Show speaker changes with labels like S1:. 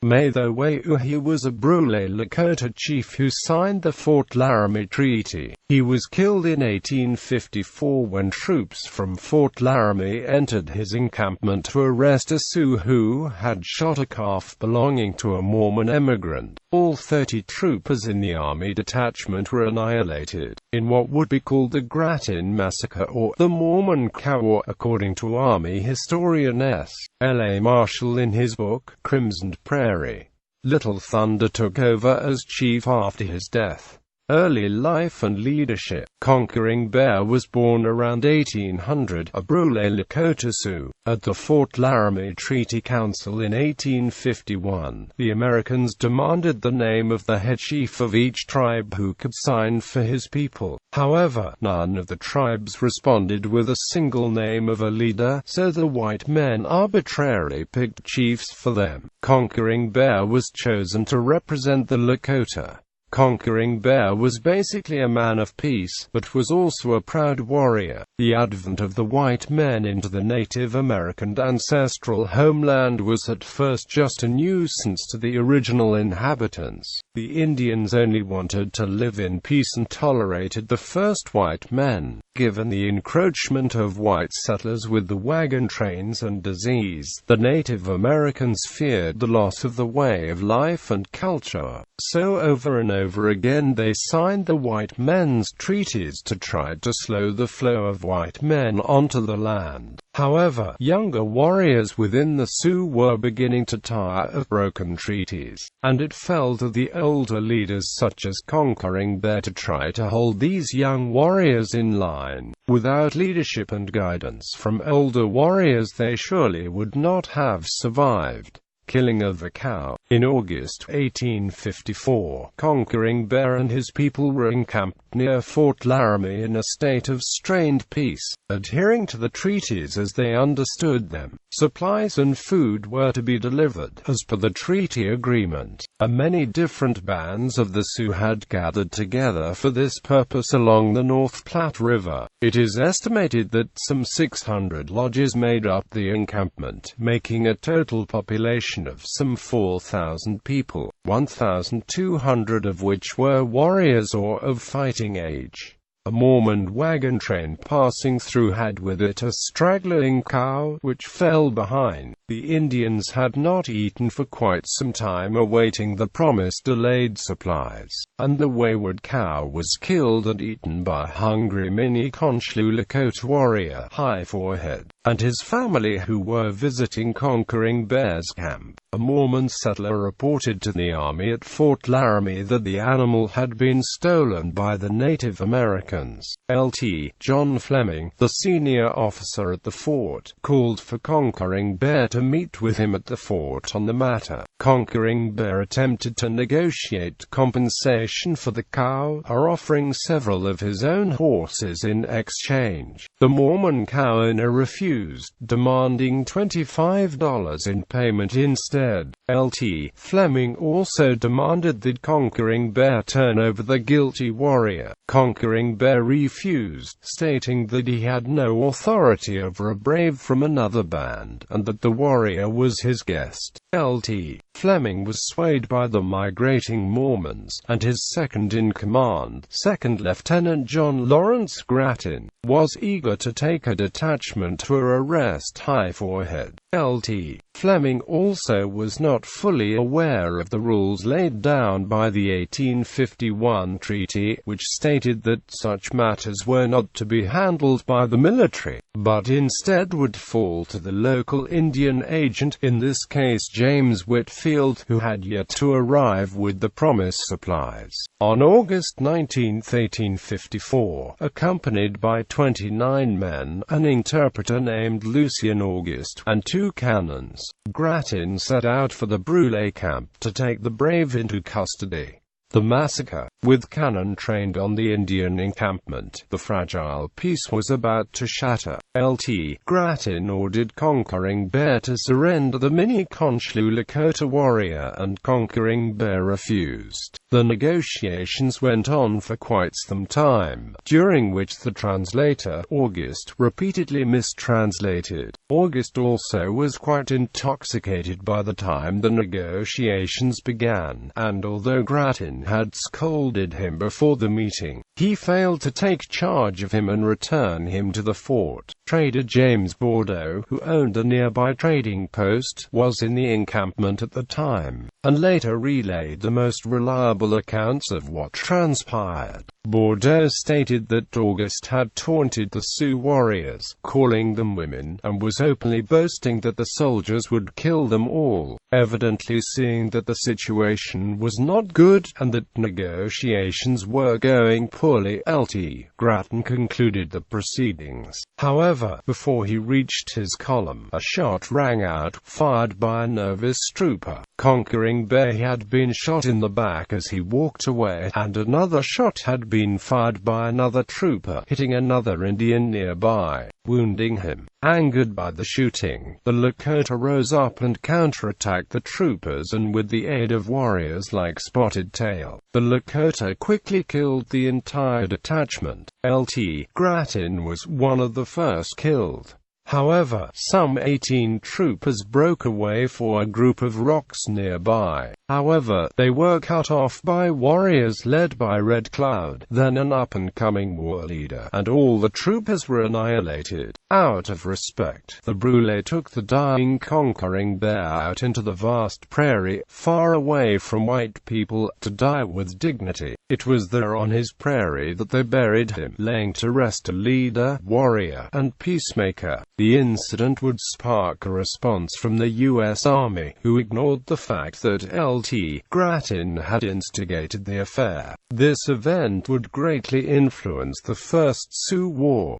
S1: Matļó Wayúhi was a Brulé Lakota chief who signed the Fort Laramie Treaty. He was killed in 1854 when troops from Fort Laramie entered his encampment to arrest a Sioux who had shot a calf belonging to a Mormon emigrant. All 30 troopers in the Army detachment were annihilated, in what would be called the Grattan Massacre or the Mormon Cow War, according to Army Historian S.L.A.Marshall in his book, Crimsoned Prairie. Little Thunder took over as chief after his death. Early life and leadership. Conquering Bear was born around 1800, a Brulé Lakota Sioux. At the Fort Laramie Treaty Council in 1851, the Americans demanded the name of the head chief of each tribe who could sign for his people. However, none of the tribes responded with a single name of a leader, so the white men arbitrarily picked chiefs for them. Conquering Bear was chosen to represent the Lakota. Conquering Bear was basically a man of peace, but was also a proud warrior. The advent of the white men into the Native American ancestral homeland was at first just a nuisance to the original inhabitants. The Indians only wanted to live in peace and tolerated the first white men. Given the encroachment of white settlers with the wagon trains and disease, the Native Americans feared the loss of the way of life and culture. So over and over again they signed the white men's treaties to try to slow the flow of white men onto the land. However, younger warriors within the Sioux were beginning to tire of broken treaties, and it fell to the older leaders such as Conquering Bear to try to hold these young warriors in line. Without leadership and guidance from older warriors, they surely would not have survived. Killing of the cow. In August 1854, Conquering Bear and his people were encamped near Fort Laramie in a state of strained peace, adhering to the treaties as they understood them. Supplies and food were to be delivered, as per the treaty agreement. Many different bands of the Sioux had gathered together for this purpose along the North Platte River. It is estimated that some 600 lodges made up the encampment, making a total population of some 4,000 people, 1,200 of which were warriors or of fighting age. A Mormon wagon train passing through had with it a straggling cow, which fell behind. The Indians had not eaten for quite some time, awaiting the promised delayed supplies, and the wayward cow was killed and eaten by hungry Minneconchlu Lakota warrior High Forehead and his family, who were visiting Conquering Bear's camp. A Mormon settler reported to the army at Fort Laramie that the animal had been stolen by the Native Americans. Lt. John Fleming, the senior officer at the fort, called for Conquering Bear to meet with him at the fort on the matter. Conquering Bear attempted to negotiate compensation for the cow, offering several of his own horses in exchange. The Mormon cow owner refused, demanding $25 in payment instead. Lt. Fleming also demanded that Conquering Bear turn over the guilty warrior. Conquering Bear refused, stating that he had no authority over a brave from another band, and that the warrior was his guest. Lt. Fleming was swayed by the migrating Mormons, and his second-in-command, Second Lieutenant John Lawrence Grattan, was eager to take a detachment to arrest High Forehead. Lt. Fleming also was not fully aware of the rules laid down by the 1851 treaty, which stated that such matters were not to be handled by the military, but instead would fall to the local Indian agent, in this case James Whitfield, who had yet to arrive with the promised supplies. On August 19, 1854, accompanied by 29 men, an interpreter named Lucien August, and 2 cannons, Grattan set out for the Brulé camp to take the brave into custody. The massacre, with cannon trained on the Indian encampment. The fragile peace was about to shatter. Lt. Grattan ordered Conquering Bear to surrender the Mini-Conchlu Lakota warrior, and Conquering Bear refused. The negotiations went on for quite some time, during which the translator, August, repeatedly mistranslated. August also was quite intoxicated by the time the negotiations began, and although Grattan had scolded him before the meeting, he failed to take charge of him and return him to the fort. Trader James Bordeaux, who owned a nearby trading post, was in the encampment at the time, and later relayed the most reliable accounts of what transpired. Bordeaux stated that August had taunted the Sioux warriors, calling them women, and was openly boasting that the soldiers would kill them all, evidently seeing that the situation was not good, and that negotiations were going poorly. Lt. Grattan concluded the proceedings. However, before he reached his column, a shot rang out, fired by a novice trooper. Conquering Bear had been shot in the back as he walked away, and another shot had been fired by another trooper, hitting another Indian nearby, wounding him. Angered by the shooting, the Lakota rose up and counterattacked the troopers, and with the aid of warriors like Spotted Tail, the Lakota quickly killed the entire detachment. Lt. Grattan was one of the first killed. However, some 18 troopers broke away for a group of rocks nearby. However, they were cut off by warriors led by Red Cloud, then an up-and-coming war leader, and all the troopers were annihilated. Out of respect, the Brulé took the dying Conquering Bear out into the vast prairie, far away from white people, to die with dignity. It was there on his prairie that they buried him, laying to rest a leader, warrior, and peacemaker. The incident would spark a response from the U.S. Army, who ignored the fact that Lt. Grattan had instigated the affair. This event would greatly influence the First Sioux War.